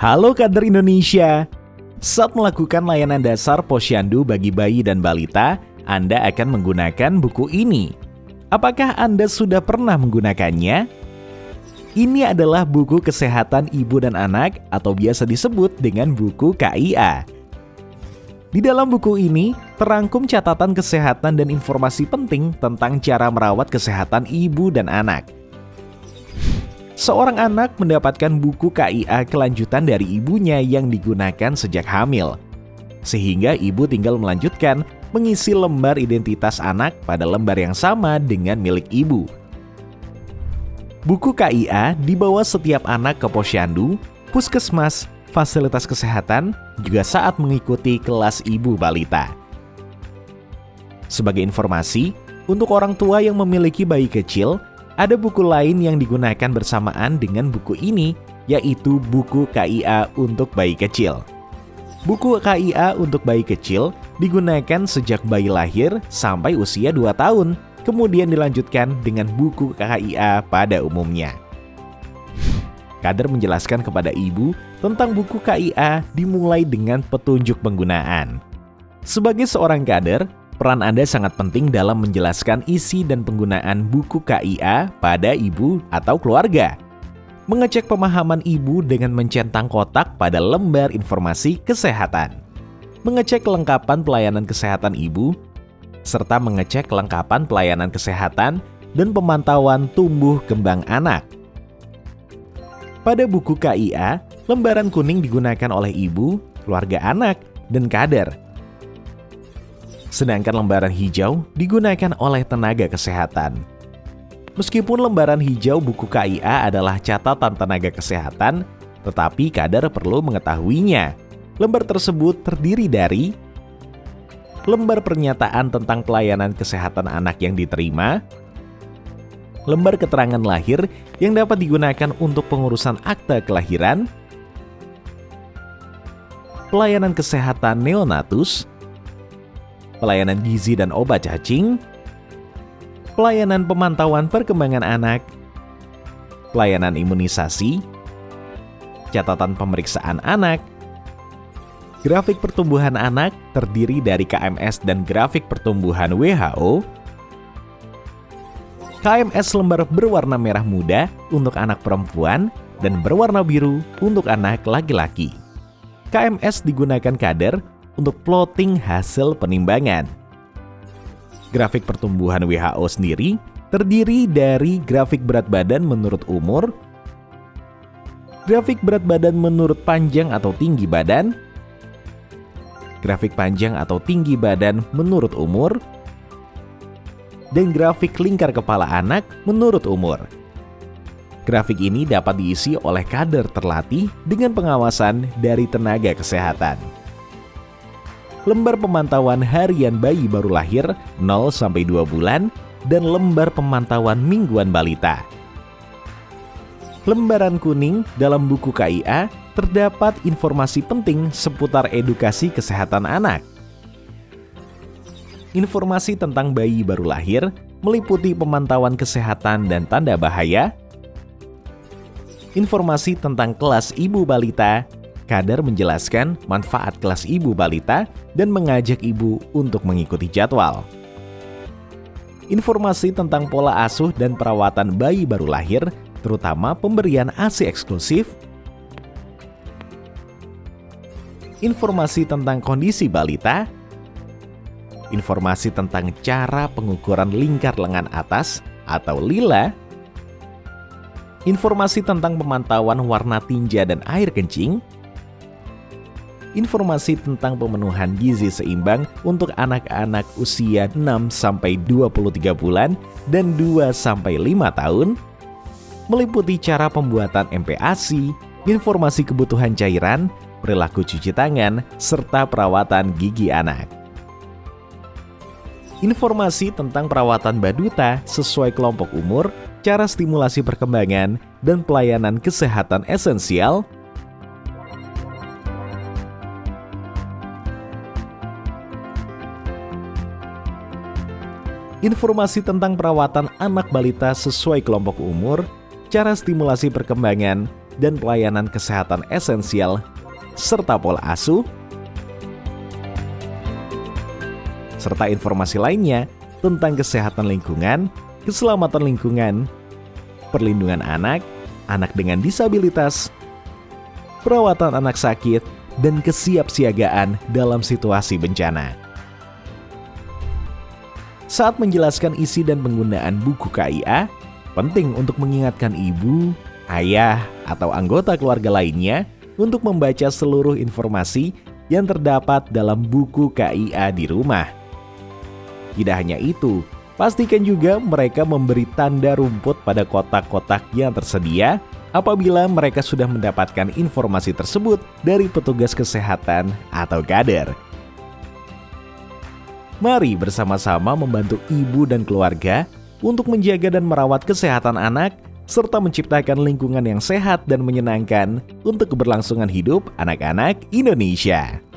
Halo kader Indonesia. Saat melakukan layanan dasar posyandu bagi bayi dan balita, Anda akan menggunakan buku ini. Apakah Anda sudah pernah menggunakannya? Ini adalah buku kesehatan ibu dan anak atau biasa disebut dengan buku KIA. Di dalam buku ini, terangkum catatan kesehatan dan informasi penting tentang cara merawat kesehatan ibu dan anak. Seorang anak mendapatkan buku KIA kelanjutan dari ibunya yang digunakan sejak hamil. Sehingga ibu tinggal melanjutkan mengisi lembar identitas anak pada lembar yang sama dengan milik ibu. Buku KIA dibawa setiap anak ke posyandu, puskesmas, fasilitas kesehatan, juga saat mengikuti kelas ibu balita. Sebagai informasi, untuk orang tua yang memiliki bayi kecil, ada buku lain yang digunakan bersamaan dengan buku ini, yaitu buku KIA untuk bayi kecil. Buku KIA untuk bayi kecil digunakan sejak bayi lahir sampai usia 2 tahun, kemudian dilanjutkan dengan buku KIA pada umumnya. Kader menjelaskan kepada ibu tentang buku KIA dimulai dengan petunjuk penggunaan. Sebagai seorang kader, peran Anda sangat penting dalam menjelaskan isi dan penggunaan buku KIA pada ibu atau keluarga. Mengecek pemahaman ibu dengan mencentang kotak pada lembar informasi kesehatan. Mengecek kelengkapan pelayanan kesehatan ibu, serta mengecek kelengkapan pelayanan kesehatan dan pemantauan tumbuh kembang anak. Pada buku KIA, lembaran kuning digunakan oleh ibu, keluarga anak, dan kader. Sedangkan lembaran hijau digunakan oleh tenaga kesehatan. Meskipun lembaran hijau buku KIA adalah catatan tenaga kesehatan, tetapi kader perlu mengetahuinya. Lembar tersebut terdiri dari lembar pernyataan tentang pelayanan kesehatan anak yang diterima, lembar keterangan lahir yang dapat digunakan untuk pengurusan akta kelahiran, pelayanan kesehatan neonatus, pelayanan gizi dan obat cacing, pelayanan pemantauan perkembangan anak, pelayanan imunisasi, catatan pemeriksaan anak, grafik pertumbuhan anak terdiri dari KMS dan grafik pertumbuhan WHO, KMS lembar berwarna merah muda untuk anak perempuan dan berwarna biru untuk anak laki-laki. KMS digunakan kader untuk plotting hasil penimbangan. Grafik pertumbuhan WHO sendiri terdiri dari grafik berat badan menurut umur, grafik berat badan menurut panjang atau tinggi badan, grafik panjang atau tinggi badan menurut umur, dan grafik lingkar kepala anak menurut umur. Grafik ini dapat diisi oleh kader terlatih dengan pengawasan dari tenaga kesehatan. Lembar pemantauan harian bayi baru lahir 0-2 bulan dan lembar pemantauan mingguan balita. Lembaran kuning dalam buku KIA terdapat informasi penting seputar edukasi kesehatan anak. Informasi tentang bayi baru lahir meliputi pemantauan kesehatan dan tanda bahaya. Informasi tentang kelas ibu balita. Kader menjelaskan manfaat kelas ibu balita dan mengajak ibu untuk mengikuti jadwal. Informasi tentang pola asuh dan perawatan bayi baru lahir, terutama pemberian ASI eksklusif. Informasi tentang kondisi balita. Informasi tentang cara pengukuran lingkar lengan atas atau lila. Informasi tentang pemantauan warna tinja dan air kencing. Informasi tentang pemenuhan gizi seimbang untuk anak-anak usia 6-23 bulan dan 2-5 tahun, meliputi cara pembuatan MPASI, informasi kebutuhan cairan, perilaku cuci tangan, serta perawatan gigi anak. Informasi tentang perawatan baduta sesuai kelompok umur, cara stimulasi perkembangan, dan pelayanan kesehatan esensial. Informasi tentang perawatan anak balita sesuai kelompok umur, cara stimulasi perkembangan, dan pelayanan kesehatan esensial, serta pola asuh, serta informasi lainnya tentang kesehatan lingkungan, keselamatan lingkungan, perlindungan anak, anak dengan disabilitas, perawatan anak sakit, dan kesiapsiagaan dalam situasi bencana. Saat menjelaskan isi dan penggunaan buku KIA, penting untuk mengingatkan ibu, ayah, atau anggota keluarga lainnya untuk membaca seluruh informasi yang terdapat dalam buku KIA di rumah. Tidak hanya itu, pastikan juga mereka memberi tanda rumput pada kotak-kotak yang tersedia apabila mereka sudah mendapatkan informasi tersebut dari petugas kesehatan atau kader. Mari bersama-sama membantu ibu dan keluarga untuk menjaga dan merawat kesehatan anak, serta menciptakan lingkungan yang sehat dan menyenangkan untuk keberlangsungan hidup anak-anak Indonesia.